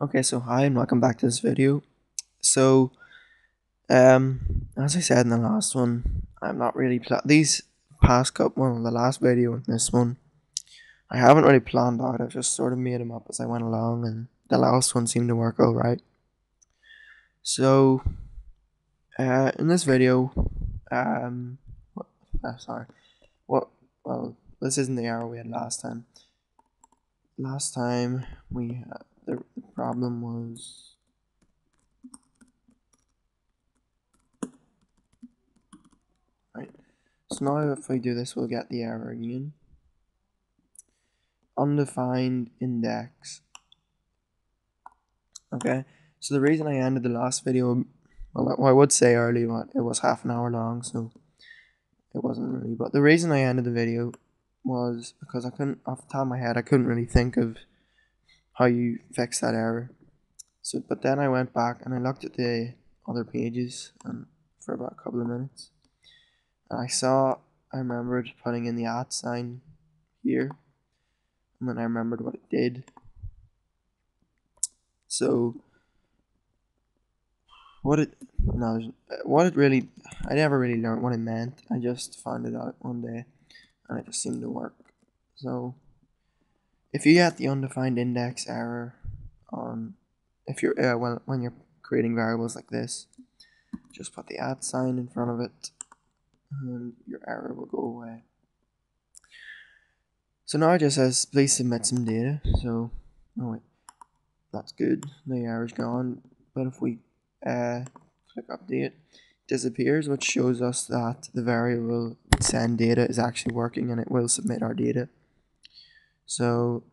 Okay, so hi and welcome back to this video. So, as I said in the last one, I'm not really these past couple, well, the last video and this one, I haven't really planned out. I've just sort of made them up as I went along, and the last one seemed to work all right. So, in this video, what, sorry, what? Well, this isn't the error we had last time. Last time we had, the problem was. Right. So now if we do this, we'll get the error again. Undefined index. Okay, so the reason I ended the last video, well, I would say early, but it was half an hour long, so it wasn't really. But the reason I ended the video was because I couldn't, off the top of my head, I couldn't really think of how you fix that error. So, but then I went back and I looked at the other pages and for about a couple of minutes, and I remembered putting in the @ sign here, and then I remembered what it did. So what it no what it really I never really learned what it meant. I just found it out one day and it just seemed to work. So if you get the undefined index error on if you're when you're creating variables like this, just put the @ sign in front of it and your error will go away. So now it just says please submit some data. So oh wait, that's good, the error's gone. But if we click update, it disappears, which shows us that the variable send data is actually working and it will submit our data. So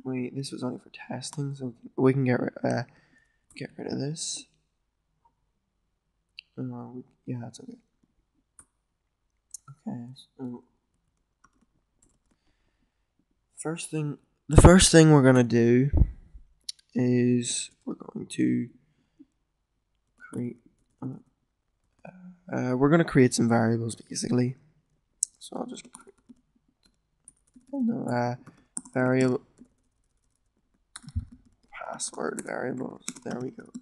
this was only for testing, so we can get rid of this. Yeah, that's okay. Okay, so the first thing we're gonna do is we're going to create some variables basically. So I'll just variable password variables. There we go.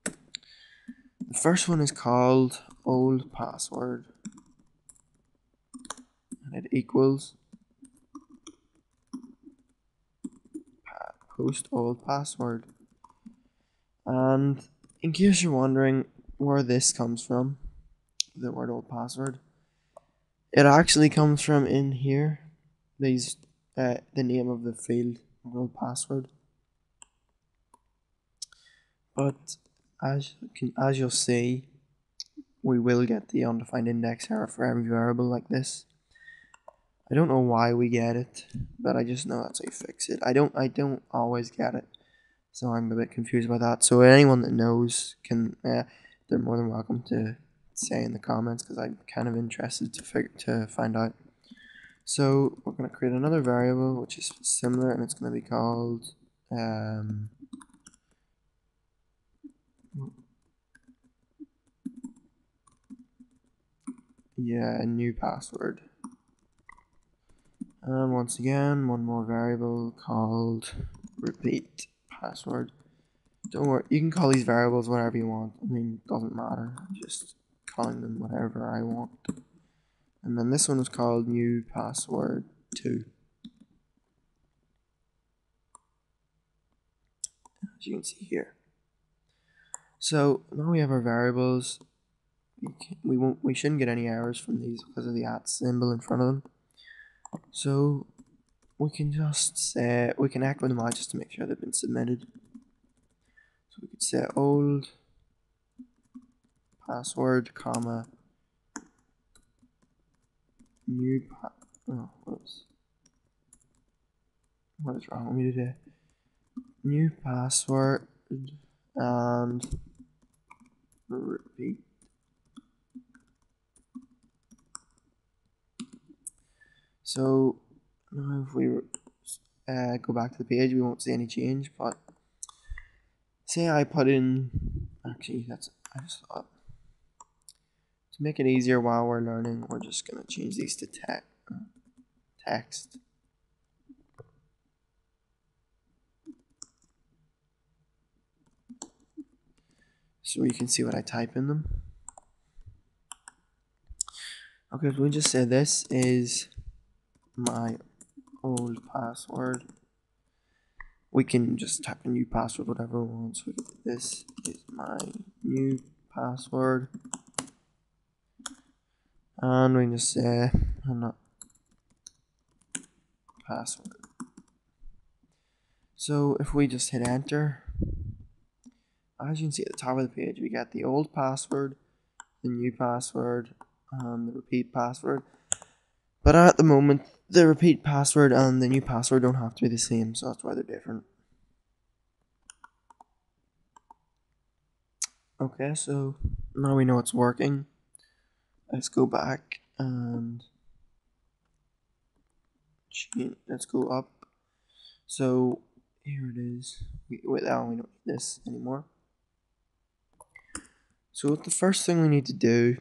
The first one is called old password, and it equals post old password. And in case you're wondering where this comes from, the word old password, it actually comes from in here. These the name of the field old password. But as you'll see, we will get the undefined index error for every variable like this. I don't know why we get it, but I just know that's how you fix it. I don't always get it, so I'm a bit confused by that. So anyone that knows can, they're more than welcome to say in the comments, because I'm kind of interested to find out. So we're going to create another variable which is similar, and it's going to be called a new password. And once again, one more variable called repeat password. Don't worry, you can call these variables whatever you want. I mean, it doesn't matter. I'm just calling them whatever I want. And then this one is called new password 2. As you can see here. So now we have our variables. We shouldn't get any errors from these because of the @ symbol in front of them. So we can just say, we can echo them out just to make sure they've been submitted. So we could say old password, comma, new whoops. What is wrong with me today? New password and repeat. So now if we go back to the page, we won't see any change, but say I put in, actually I just thought, to make it easier while we're learning, we're just going to change these to text. so you can see what I type in them. Okay, so we just say this is my old password. We can just type a new password, whatever we want. So this is my new password, and we can just say not password. So if we just hit enter, as you can see at the top of the page, we get the old password, the new password, and the repeat password. But at the moment, the repeat password and the new password don't have to be the same, so that's why they're different. Okay, so now we know it's working. Let's go back and let's go up. So here it is. Now we don't need this anymore. So the first thing we need to do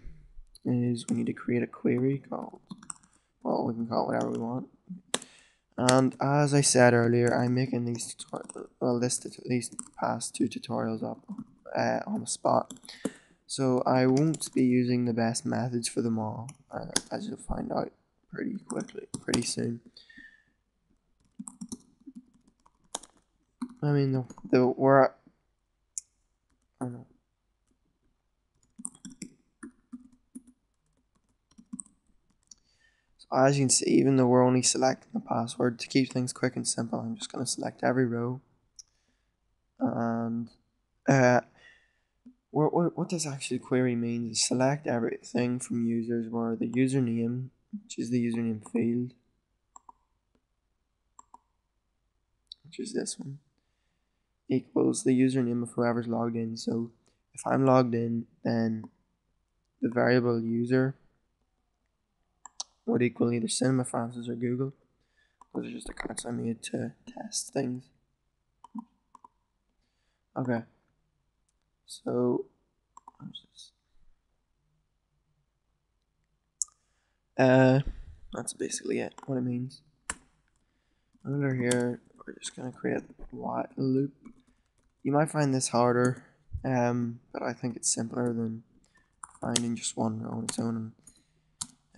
is we need to create a query called, well, we can call it whatever we want. And as I said earlier, I'm making these these past two tutorials up on the spot. So I won't be using the best methods for them all, as you'll find out pretty soon. I mean, we're, I don't know. So as you can see, even though we're only selecting the password, to keep things quick and simple, I'm just going to select every row. And what this actually query means is select everything from users where the username, which is the username field, which is this one, equals the username of whoever's logged in. So if I'm logged in, then the variable user would equal either Cinema Francis or Google. Those are just accounts I made to test things. Okay, so that's basically it. What it means. Under here, we're just gonna create a while loop. You might find this harder, but I think it's simpler than finding just one row on its own.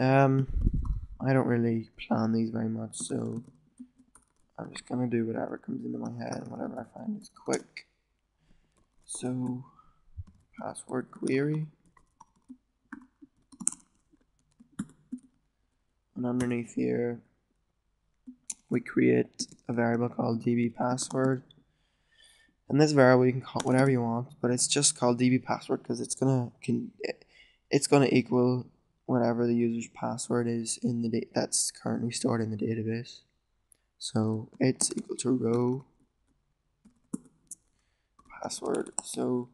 I don't really plan these very much, so I'm just gonna do whatever comes into my head and whatever I find is quick. So, password query, and underneath here, we create a variable called dbPassword. And this variable you can call whatever you want, but it's just called dbPassword because it's gonna equal whatever the user's password is in the that's currently stored in the database. So it's equal to row password. So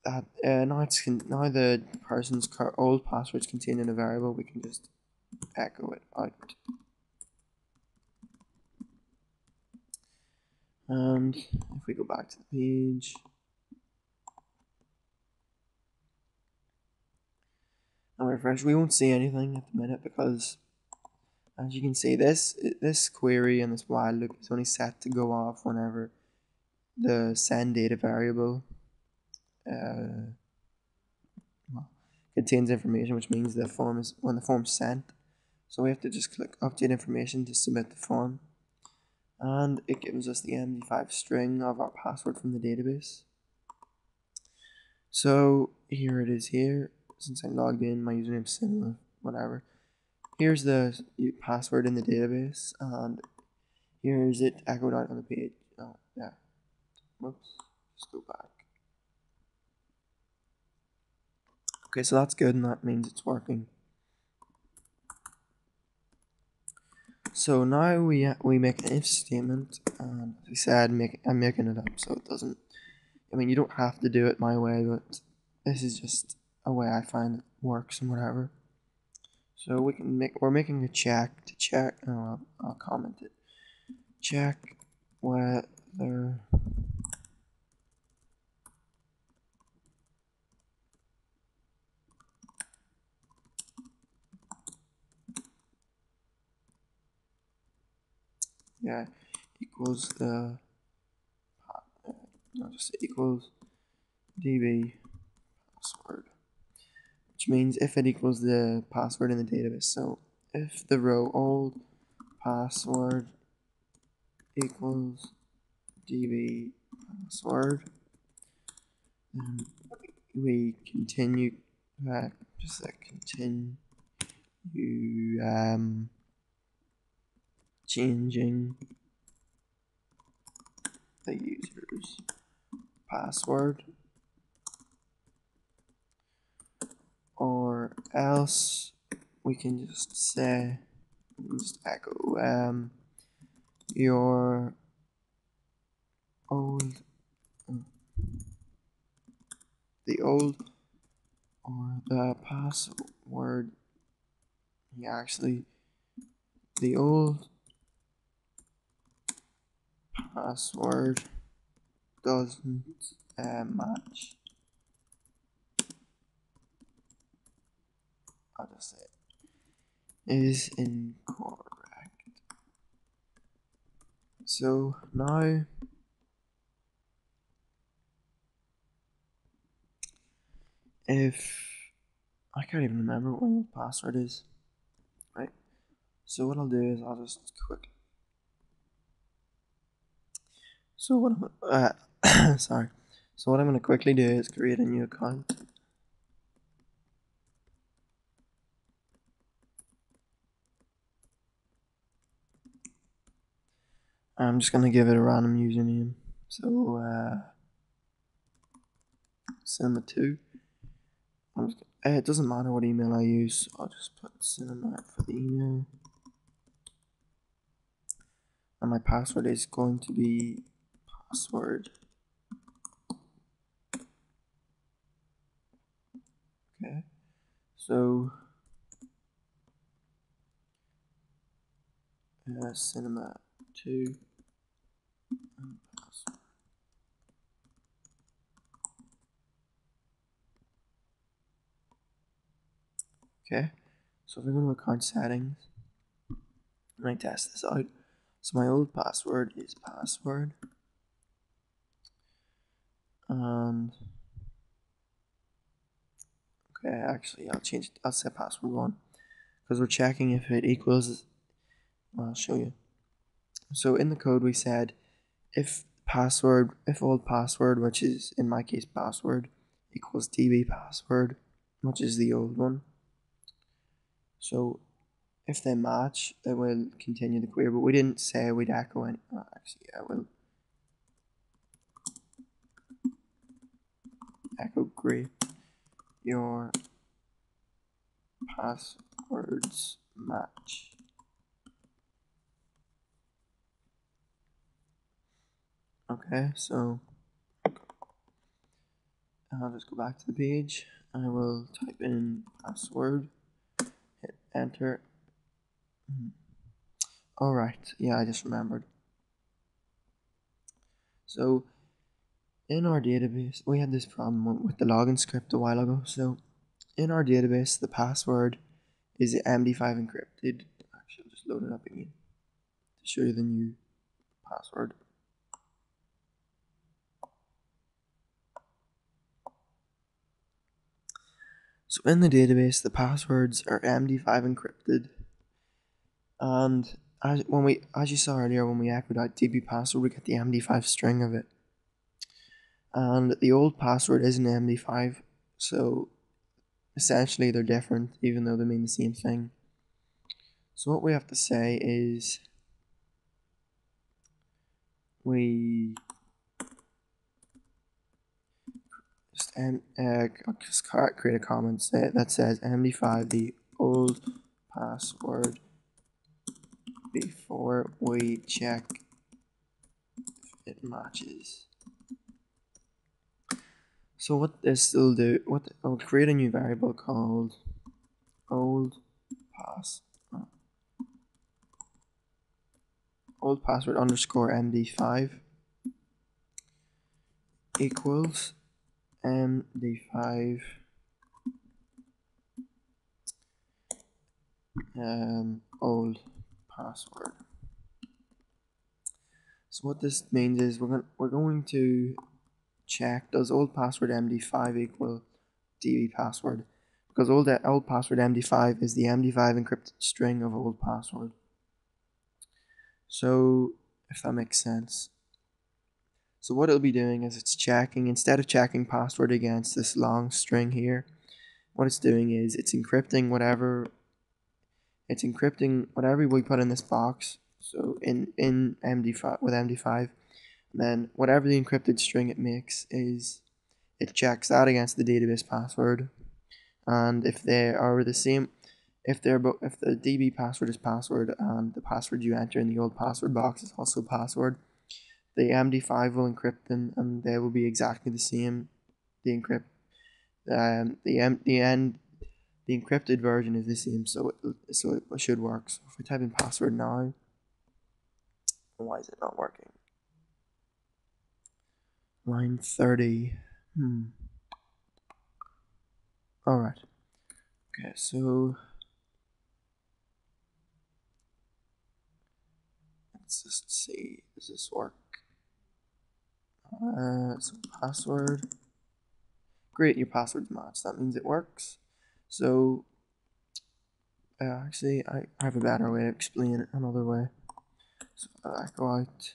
that now the person's old password's contained in a variable. We can just echo it out. And if we go back to the page, and refresh, we won't see anything at the minute because, as you can see, this query and this while loop is only set to go off whenever the send data variable contains information, which means the form is when the form's sent. So we have to just click update information to submit the form, and it gives us the MD5 string of our password from the database. So here it is here. Since I'm logged in, my username is similar, whatever. Here's the password in the database, and here's it echoed out on the page. Oh, yeah. Whoops. Let's go back. Okay, so that's good, and that means it's working. So now we make an if statement, and as I said, I'm making it up, so it doesn't. I mean, you don't have to do it my way, but this is just a way I find it works and whatever. So we're making a check to check. Oh, I'll comment it. Check whether equals the not just equals db password, which means if it equals the password in the database. So if the row old password equals db password, then we continue just like continue changing the user's password, or else we can just say, just echo your old the old or the password, actually the old password doesn't match. I'll just say it is incorrect. So now if I can't even remember what my old password is, right? So what I'll do is I'll just quick. So what I'm sorry. So what I'm gonna quickly do is create a new account. I'm just gonna give it a random username. So cinema2. It doesn't matter what email I use. I'll just put cinema for the email. And my password is going to be password. Okay. So cinema2 and password. Okay. So if we go to account settings and I test this out. So my old password is password. And okay, actually I'll change it. I'll set password 1 because we're checking if it equals. I'll show you. So in the code we said if old password, which is in my case password, equals db password, which is the old one. So if they match, it will continue the query, but we didn't say we'd echo any. Actually, I will echo great. Your passwords match. Okay, so I'll just go back to the page. I will type in password, hit enter. Alright, yeah, I just remembered. So in our database, we had this problem with the login script a while ago. So in our database, the password is MD5 encrypted. Actually, I'll just load it up again to show you the new password. So in the database, the passwords are MD5 encrypted, and as you saw earlier, when we echoed out DB password, we get the MD5 string of it. And the old password isn't MD5, so essentially they're different, even though they mean the same thing. So what we have to say is we just create a comment that says MD5 the old password before we check if it matches. So what this will do, I'll create a new variable called old password underscore MD5 equals MD5 old password. So what this means is we're going to check, does old password MD5 equal DB password? Because old password MD5 is the MD5 encrypted string of old password. So, if that makes sense. So what it'll be doing is it's checking, instead of checking password against this long string here, what it's doing is it's encrypting whatever we put in this box. So in MD5 with MD5, and then whatever the encrypted string it makes is it checks that against the database password, and if they are the same, if the DB password is password and the password you enter in the old password box is also password, the MD5 will encrypt them and they will be exactly the same. The encrypted version is the same, so it should work. So if we type in password now, why is it not working? Line 30. Alright. Okay, so let's just see, does this work? So password. Great, your password's matched. That means it works. So actually, I have a better way to explain it another way. So I go out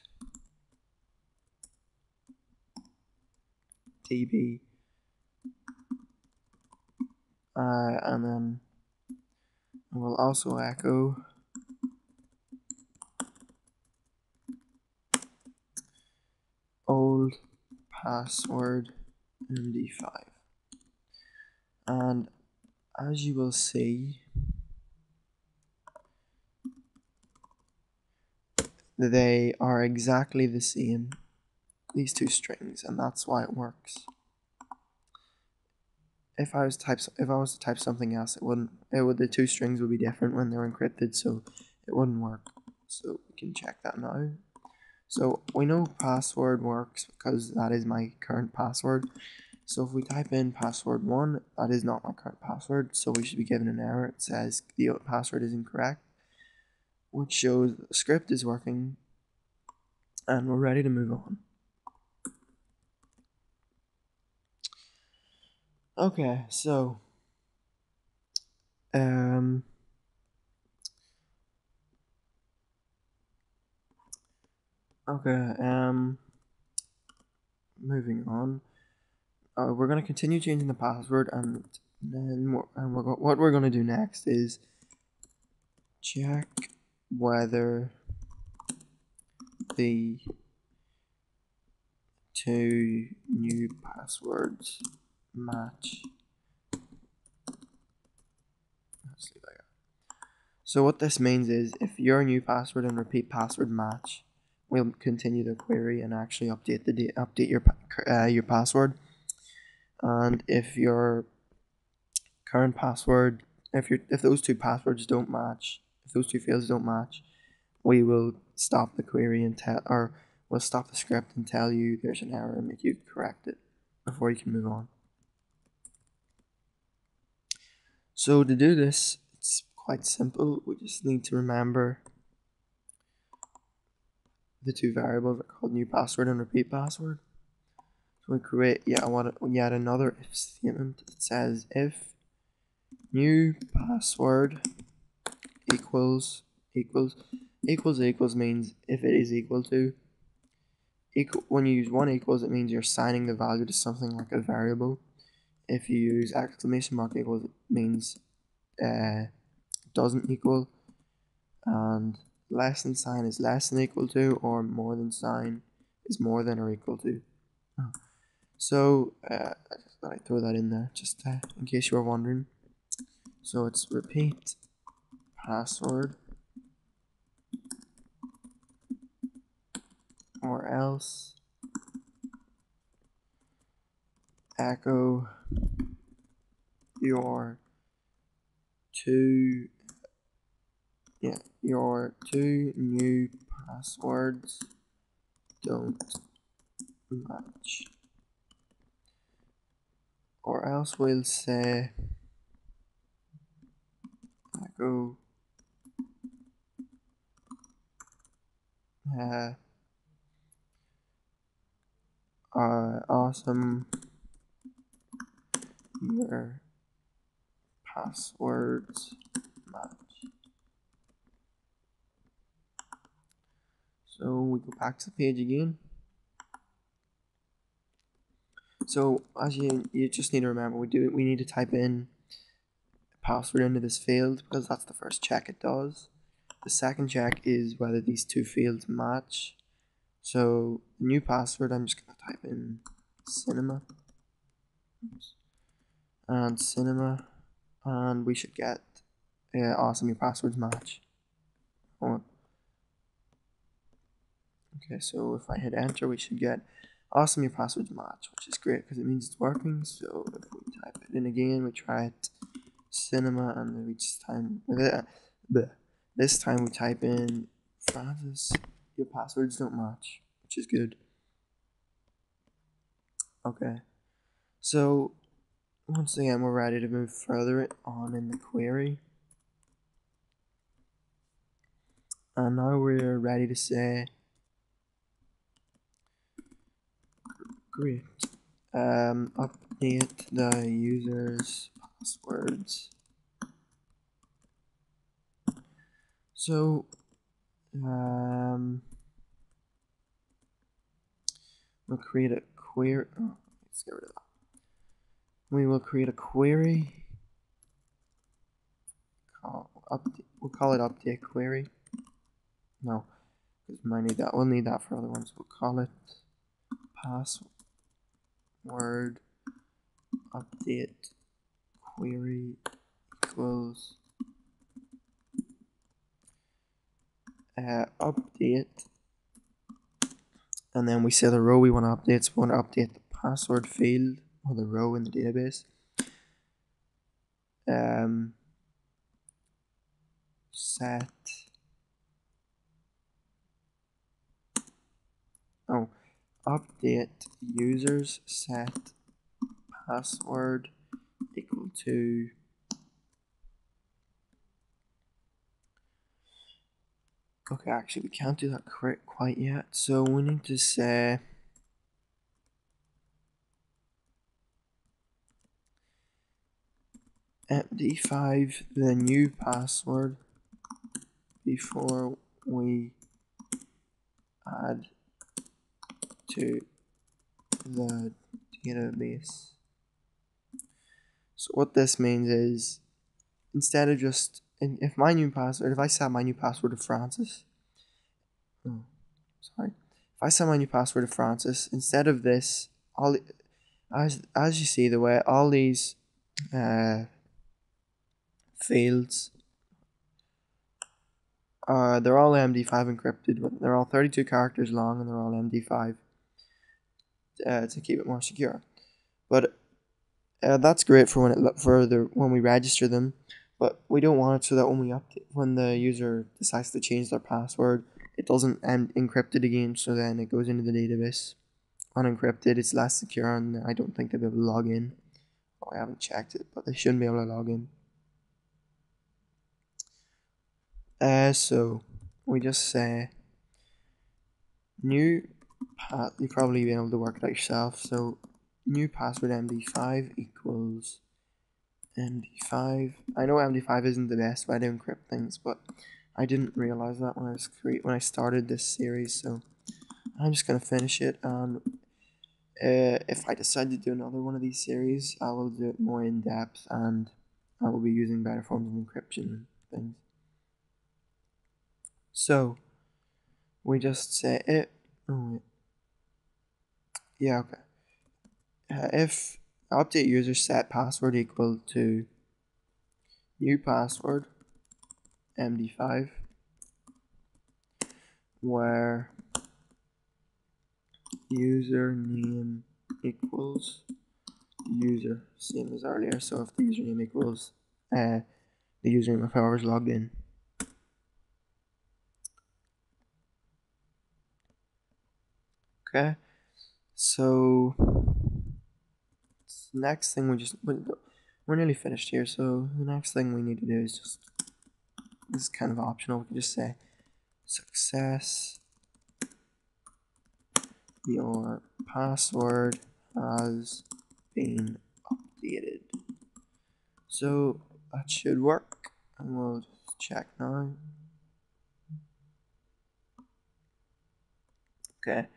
DB, and then we'll also echo old password MD5, and as you will see, they are exactly the same, these two strings, and that's why it works. If I was to type something else, the two strings would be different when they're encrypted, so it wouldn't work. So we can check that now. So we know password works because that is my current password. So if we type in password 1, that is not my current password, so we should be given an error. It says the password is incorrect, which shows the script is working, and we're ready to move on. Okay, so moving on. We're going to continue changing the password, and then what we're going to do next is check whether the two new passwords match. So what this means is if your new password and repeat password match, we'll continue the query and actually update your password. And if your current password, if those two passwords don't match, if those two fields don't match, we will stop the query and we'll stop the script and tell you there's an error and make you correct it before you can move on. So to do this, it's quite simple. We just need to remember the two variables are called new password and repeat password. So we create yet another if statement that says if new password equals means if it is equal to. When you use one equals, it means you're assigning the value to something like a variable. If you use exclamation mark equals, it means doesn't equal, and less than sign is less than equal to, or more than sign is more than or equal to. So I just thought I'd throw that in there just in case you were wondering. So it's repeat password or else echo your two new passwords don't match, or else we'll say echo awesome your passwords match. So we go back to the page again. So as you just need to remember, we need to type in password into this field because that's the first check it does. The second check is whether these two fields match. So the new password, I'm just gonna type in cinema. And cinema, and we should get awesome your passwords match. Okay, so if I hit enter, we should get awesome your passwords match, which is great because it means it's working. So if we type it in again, we try it cinema, and then this time we type in Francis, your passwords don't match, which is good. Okay, so once again we're ready to move further on in the query, and now we're ready to say great, update the user's passwords. So we'll create a query. Oh, let's get rid of that. We will create a query. We'll call it update query. No, because we might need that. We'll need that for other ones. We'll call it password update query equals update, and then we say the row we want to update. So we want to update the password field or the row in the database. Set update users set password equal to okay, actually we can't do that quite yet, so we need to say MD5 the new password before we add to the database. So what this means is, instead of just if I set my new password to Francis, if I set my new password to Francis, instead of this, as you see the way all these fields they're all MD5 encrypted, but they're all 32 characters long and they're all MD5 to keep it more secure. But that's great for when we register them, but we don't want it so that when the user decides to change their password, it doesn't encrypt it again. So then it goes into the database unencrypted. It's less secure, and I don't think they'll be able to log in. Oh, I haven't checked it, but they shouldn't be able to log in. So we just say new you've probably been able to work it out yourself. So new password MD5 equals MD5. I know MD5 isn't the best way to encrypt things, but I didn't realize that when I started this series. So I'm just gonna finish it, and if I decide to do another one of these series, I will do it more in depth, and I will be using better forms of encryption and things. So we just say it. Oh wait. Yeah, okay. If update user set password equal to new password MD5, where username equals user, same as earlier. So if the username equals the username of whoever's logged in. Okay, so next thing we're nearly finished here. So the next thing we need to do is this is kind of optional. We can just say success your password has been updated. So that should work, and we'll just check now. Okay,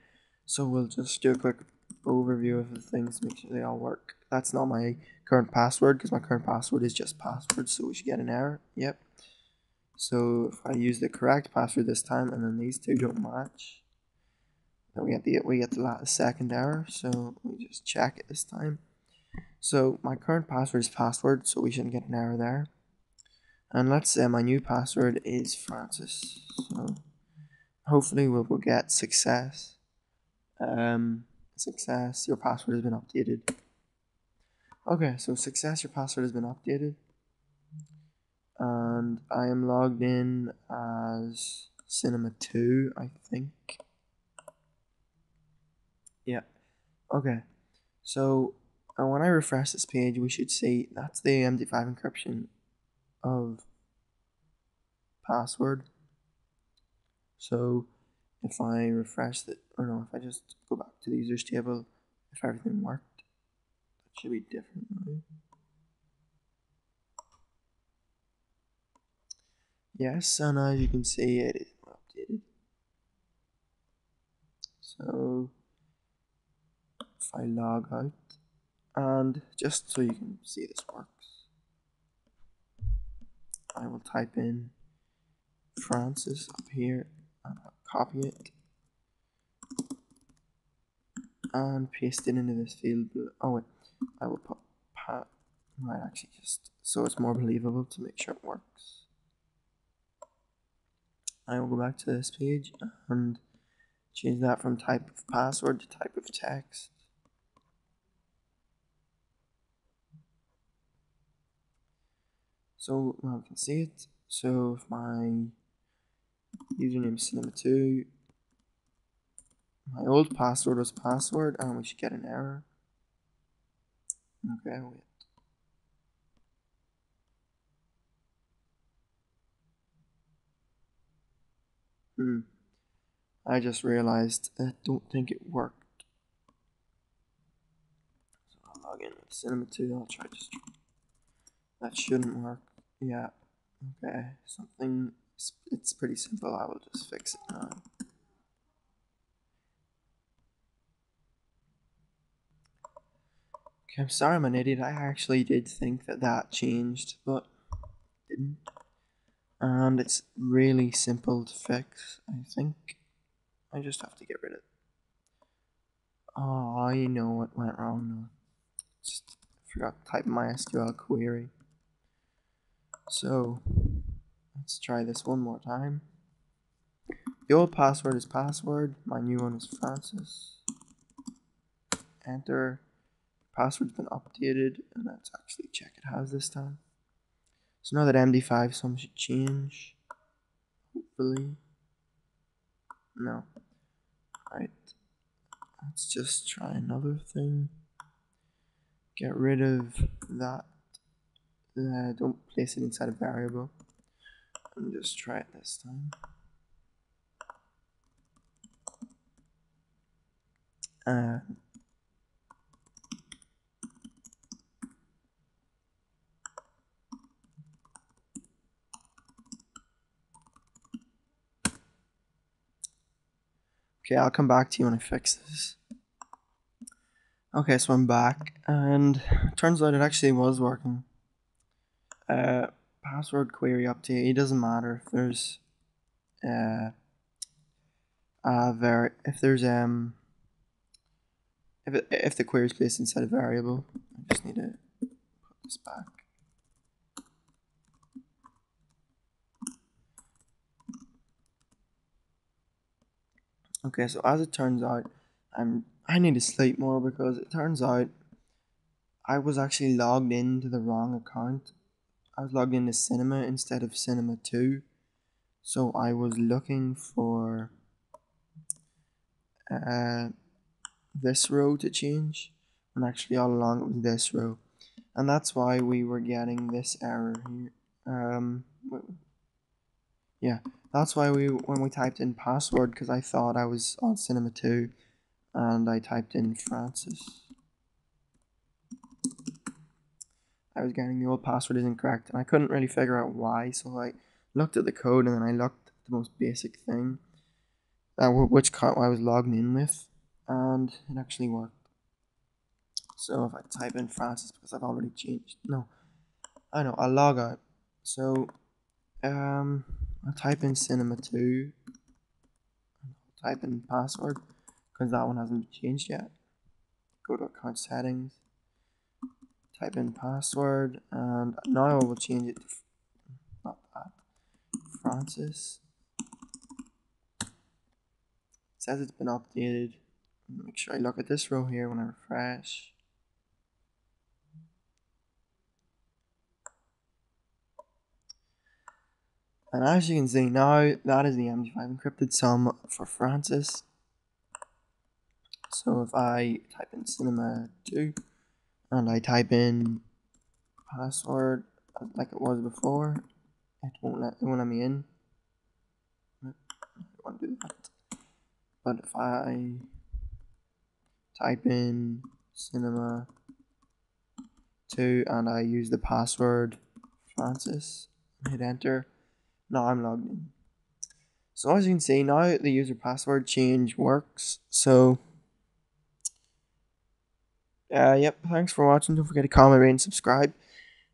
so we'll just do a quick overview of the things, make sure they all work. That's not my current password because my current password is just password, so we should get an error. Yep. So if I use the correct password this time and then these two don't match, then we get the second error. So we just check it this time. So my current password is password, so we shouldn't get an error there. And let's say my new password is Francis. So hopefully we'll get success. Success, your password has been updated. Okay, so success, your password has been updated. And I am logged in as Cinema2, I think. Yeah. Okay. So when I refresh this page, we should see that's the MD5 encryption of password. So if I refresh it, or no, if I just go back to the users table, if everything worked, that should be different now. Yes, and as you can see, it is updated. So if I log out, and just so you can see this works, I will type in Francis up here and I'll copy it and paste it into this field. Oh wait, I will put pat. Right, actually, just so it's more believable to make sure it works. I will go back to this page and change that from type of password to type of text. So now we can see it. So if my username is Cinema2, my old password was password, and we should get an error. Okay, wait. I just realized I don't think it worked. So I'll log in with Cinema2. I'll try just. That shouldn't work. Yeah. Okay. Something. It's pretty simple. I will just fix it now. Okay, I'm sorry I'm an idiot. I actually did think that changed, but it didn't. And it's really simple to fix, I think. I just have to get rid of it. Oh, I know what went wrong now. Just forgot to type MySQL query. So, let's try this one more time. The old password is password. My new one is Francis. Enter. Password's been updated, and let's actually check it has this time. So now that MD5 some should change. Hopefully. No. Right. Let's just try another thing. Get rid of that. Don't place it inside a variable. And just try it this time. Okay, I'll come back to you when I fix this. Okay, so I'm back, and it turns out it actually was working. Password query update. It doesn't matter if there's if the query is placed inside a variable. I just need to put this back. Okay, so as it turns out, I need to sleep more because it turns out I was actually logged into the wrong account. I was logged into Cinema instead of Cinema2. So I was looking for this row to change, and actually all along it was this row, and that's why we were getting this error here. Yeah, that's why when we typed in password, because I thought I was on Cinema 2, and I typed in Francis. I was getting the old password is incorrect, and I couldn't really figure out why, so I looked at the code, and then I looked at the most basic thing, which account I was logging in with, and it actually worked. So if I type in Francis, because I've already changed, no, I know, I'll log out. So I'll type in cinema2, type in password, because that one hasn't been changed yet. Go to account settings, type in password, and now I will change it to not that, Francis. It says it's been updated. Make sure I look at this row here when I refresh. And as you can see now, that is the MD5 encrypted sum for Francis. So if I type in cinema 2 and I type in password like it was before, it won't let me in. I don't want to do that. But if I type in cinema 2 and I use the password Francis and hit enter, now I'm logged in. So as you can see, now the user password change works. So yep, thanks for watching. Don't forget to comment, rate, and subscribe.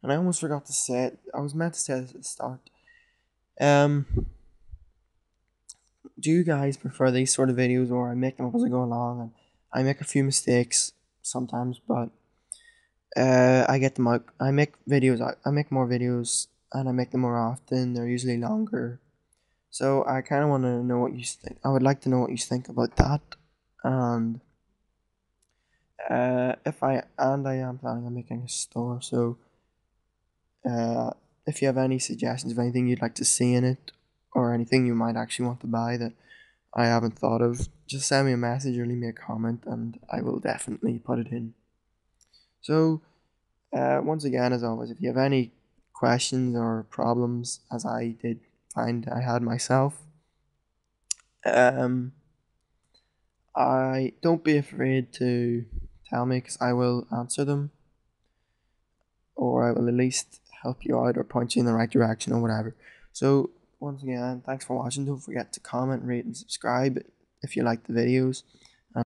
And I almost forgot to say it. I was meant to say this at the start. Do you guys prefer these sort of videos, or I make them up as I go along, and I make a few mistakes sometimes, but I get them out. I make videos. I make more videos, and I make them more often. They're usually longer. So I kind of want to know what you think. I would like to know what you think about that, and I am planning on making a store. So if you have any suggestions of anything you'd like to see in it, or anything you might actually want to buy that I haven't thought of, just send me a message or leave me a comment, and I will definitely put it in. So once again, as always, if you have any questions or problems, as I did find I had myself, I don't be afraid to tell me, because I will answer them, or I will at least help you out or point you in the right direction or whatever. So once again, thanks for watching. Don't forget to comment, rate, and subscribe if you like the videos.